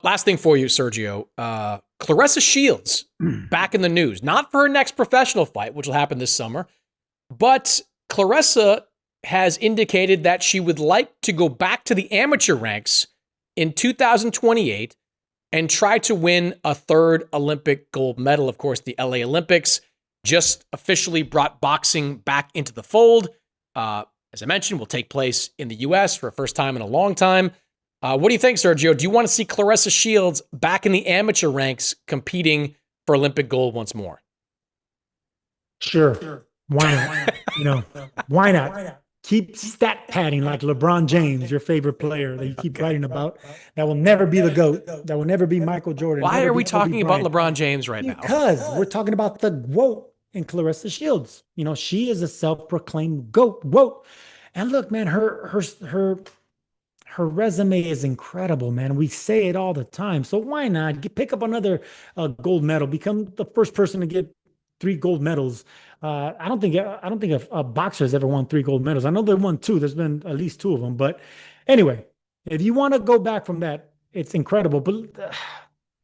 Last thing for you, Sergio. Claressa Shields back in the news, not for her next professional fight, which will happen this summer, but Claressa has indicated that she would like to go back to the amateur ranks in 2028 and try to win a third Olympic gold medal. Of course, the LA Olympics just officially brought boxing back into the fold. As I mentioned, will take place in the U.S. for the first time in a long time. What do you think, Sergio? Do you want to see Claressa Shields back in the amateur ranks competing for Olympic gold once more? Sure. Why not? Why not? Keep stat padding like LeBron James, your favorite player that you keep writing about. That will never be the GOAT. That will never be Michael Jordan. Why are we Kobe talking about Bryant. LeBron James right now? Because we're talking about the GOAT in Claressa Shields. She is a self-proclaimed GOAT. Whoa. And look, man, her resume is incredible, man. We say it all the time. So why not pick up another gold medal? Become the first person to get 3 gold medals. I don't think a boxer has ever won 3 gold medals. I know they won 2. There's been at least 2 of them. But anyway, if you want to go back from that, it's incredible. But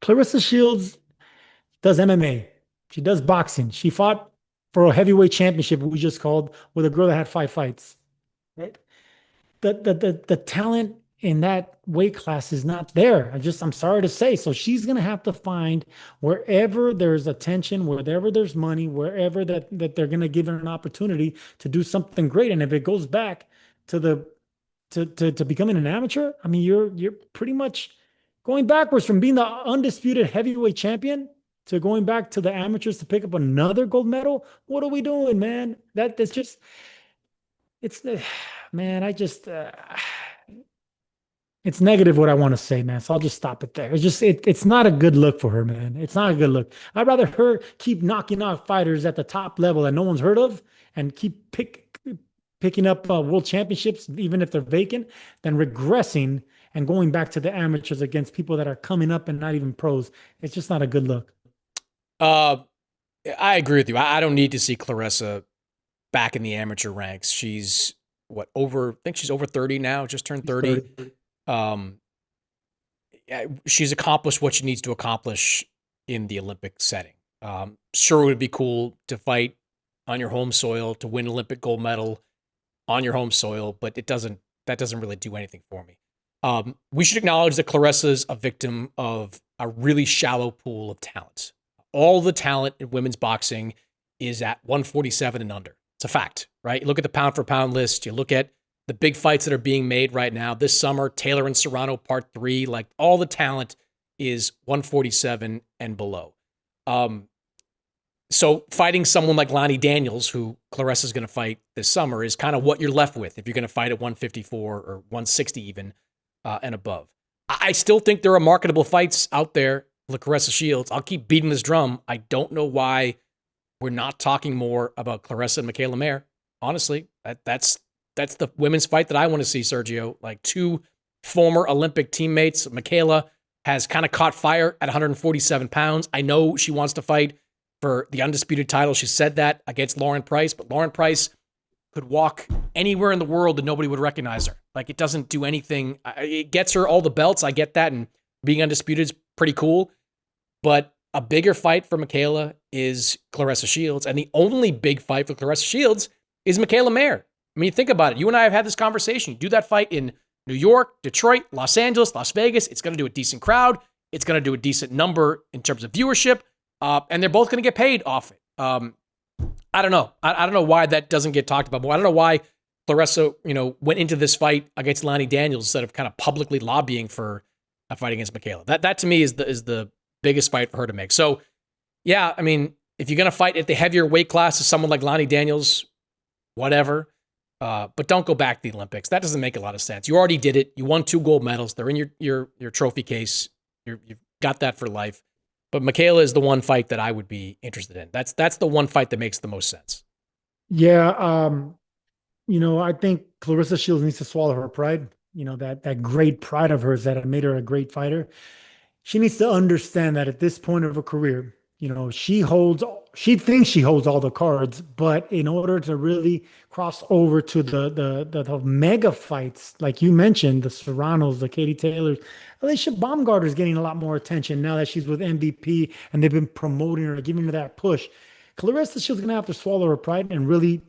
Claressa Shields does MMA. She does boxing. She fought for a heavyweight championship, we just called, with a girl that had 5 fights. Right? The talent in that weight class is not there. I'm sorry to say. So she's going to have to find wherever there's attention, wherever there's money, wherever that they're going to give her an opportunity to do something great. And if it goes back to to becoming an amateur, I mean, you're pretty much going backwards from being the undisputed heavyweight champion to going back to the amateurs to pick up another gold medal. What are we doing, man? That's just, it's man, it's negative what I want to say, man. So I'll just stop it there. It's not a good look for her, man. It's not a good look. I'd rather her keep knocking out fighters at the top level that no one's heard of and keep picking up world championships, even if they're vacant, than regressing and going back to the amateurs against people that are coming up and not even pros. It's just not a good look. I agree with you. I don't need to see Claressa back in the amateur ranks. She's I think she's over 30 now, just turned 30. She's accomplished what she needs to accomplish in the Olympic setting. Sure, it would be cool to fight on your home soil, to win Olympic gold medal on your home soil, but that doesn't really do anything for me. We should acknowledge that Claressa is a victim of a really shallow pool of talent. All the talent in women's boxing is at 147 and under. It's a fact, right? You look at the pound for pound list, you look at the big fights that are being made right now this summer, Taylor and Serrano part 3, like all the talent is 147 and below. So fighting someone like Lonnie Daniels, who Claressa is going to fight this summer, is kind of what you're left with if you're going to fight at 154 or 160 even and above. I still think there are marketable fights out there for Claressa Shields. I'll keep beating this drum. I don't know why we're not talking more about Claressa and Mikaela Mayer. Honestly, that's the women's fight that I want to see, Sergio. Like 2 former Olympic teammates. Mikaela has kind of caught fire at 147 pounds. I know she wants to fight for the undisputed title. She said that against Lauren Price, but Lauren Price could walk anywhere in the world and nobody would recognize her. Like, it doesn't do anything. It gets her all the belts. I get that. And being undisputed is pretty cool. But a bigger fight for Mikaela is Claressa Shields. And the only big fight for Claressa Shields is Mikaela Mayer. I mean, think about it. You and I have had this conversation. You do that fight in New York, Detroit, Los Angeles, Las Vegas. It's going to do a decent crowd. It's going to do a decent number in terms of viewership. And they're both going to get paid off it. I don't know. I don't know why that doesn't get talked about more. I don't know why Claressa, went into this fight against Lonnie Daniels instead of kind of publicly lobbying for a fight against Mikaela. That to me is the biggest fight for her to make. So, yeah, I mean, if you're going to fight at the heavier weight class as someone like Lonnie Daniels, whatever. But don't go back to the Olympics. That doesn't make a lot of sense. You already did it. You won 2 gold medals. They're in your trophy case. You've got that for life. But Mikaela is the one fight that I would be interested in. That's the one fight that makes the most sense. Yeah. I think Claressa Shields needs to swallow her pride. That great pride of hers that made her a great fighter. She needs to understand that at this point of her career, she thinks she holds all the cards, but in order to really cross over to the mega fights, like you mentioned, the Serranos, the Katie Taylors, Alicia Baumgartner is getting a lot more attention now that she's with MVP and they've been promoting her, giving her that push. Claressa Shields gonna have to swallow her pride and really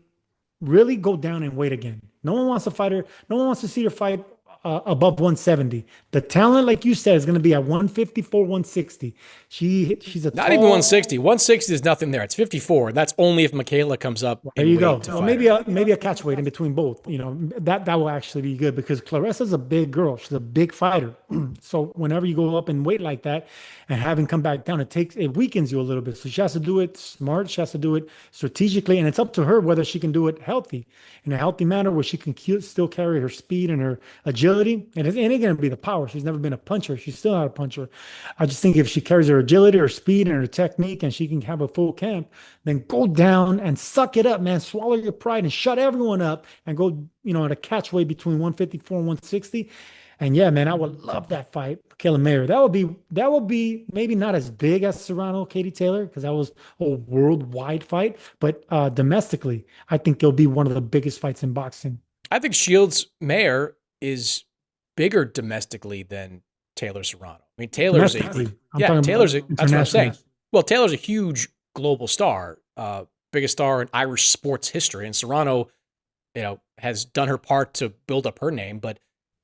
go down and weight again. No one wants to fight her. No one wants to see her fight above 170. The talent, like you said, is going to be at 154, 160. She's a Not even 160. 160 is nothing there. It's 54, and that's only if Mikaela comes up. There you go. Well, maybe a catch weight in between both. You know, that will actually be good because Claressa's a big girl. She's a big fighter. So whenever you go up in weight like that and having come back down, it weakens you a little bit. So she has to do it smart. She has to do it strategically, and it's up to her whether she can do it healthy, in a healthy manner where she can still carry her speed and her agility. And it ain't going to be the power. She's never been a puncher. She's still not a puncher. I just think if she carries her agility, her speed, and her technique, and she can have a full camp, then go down and suck it up, man. Swallow your pride and shut everyone up and go, at a catch weight between 154 and 160. And yeah, man, I would love that fight, Mikaela Mayer. That would be maybe not as big as Serrano, Katie Taylor, because that was a worldwide fight, but domestically, I think it'll be one of the biggest fights in boxing. I think Shields Mayer is bigger domestically than Taylor Serrano. I mean, Taylor's that's what I'm saying. Well, Taylor's a huge global star, biggest star in Irish sports history, and Serrano, has done her part to build up her name, but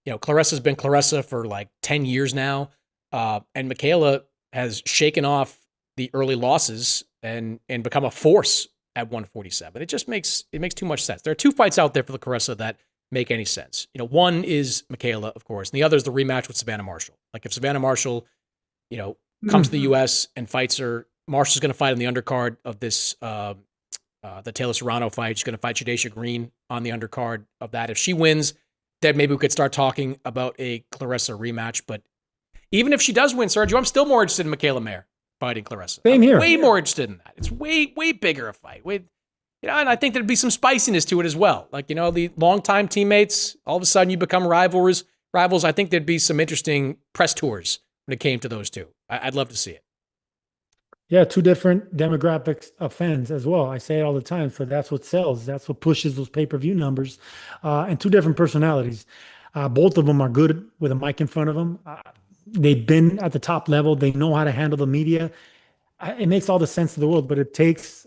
Claressa's been Claressa for like 10 years now. And Mikaela has shaken off the early losses and become a force at 147. It just makes too much sense. There are two fights out there for the Claressa that make any sense. One is Mikaela, of course, and the other is the rematch with Savannah Marshall. Like if Savannah Marshall, comes to the US and fights her, Marshall's going to fight on the undercard of this, the Taylor Serrano fight. She's going to fight Jadasha Green on the undercard of that. If she wins, then maybe we could start talking about a Claressa rematch. But even if she does win, Sergio, I'm still more interested in Mikaela Mayer fighting Claressa. Same here. Way more interested in that. It's way bigger a fight. And I think there'd be some spiciness to it as well. Like, the longtime teammates, all of a sudden you become rivals. I think there'd be some interesting press tours when it came to those two. I'd love to see it. Yeah, two different demographics of fans as well. I say it all the time. So that's what sells. That's what pushes those pay-per-view numbers. And two different personalities. Both of them are good with a mic in front of them. They've been at the top level. They know how to handle the media. It makes all the sense in the world, but it takes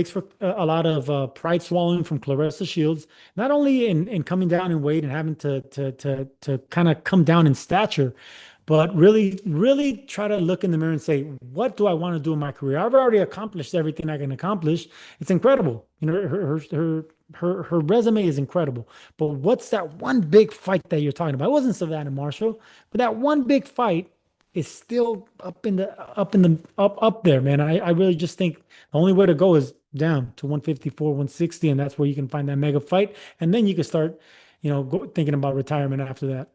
for a lot of pride swallowing from Claressa Shields, not only in coming down in weight and having to kind of come down in stature, but really try to look in the mirror and say, what do I want to do in my career? I've already accomplished everything I can accomplish. It's incredible. Her resume is incredible. But what's that one big fight that you're talking about? It wasn't Savannah Marshall, but that one big fight is still up there, man. I really just think the only way to go is down to 154, 160, and that's where you can find that mega fight. And then you can start, thinking about retirement after that.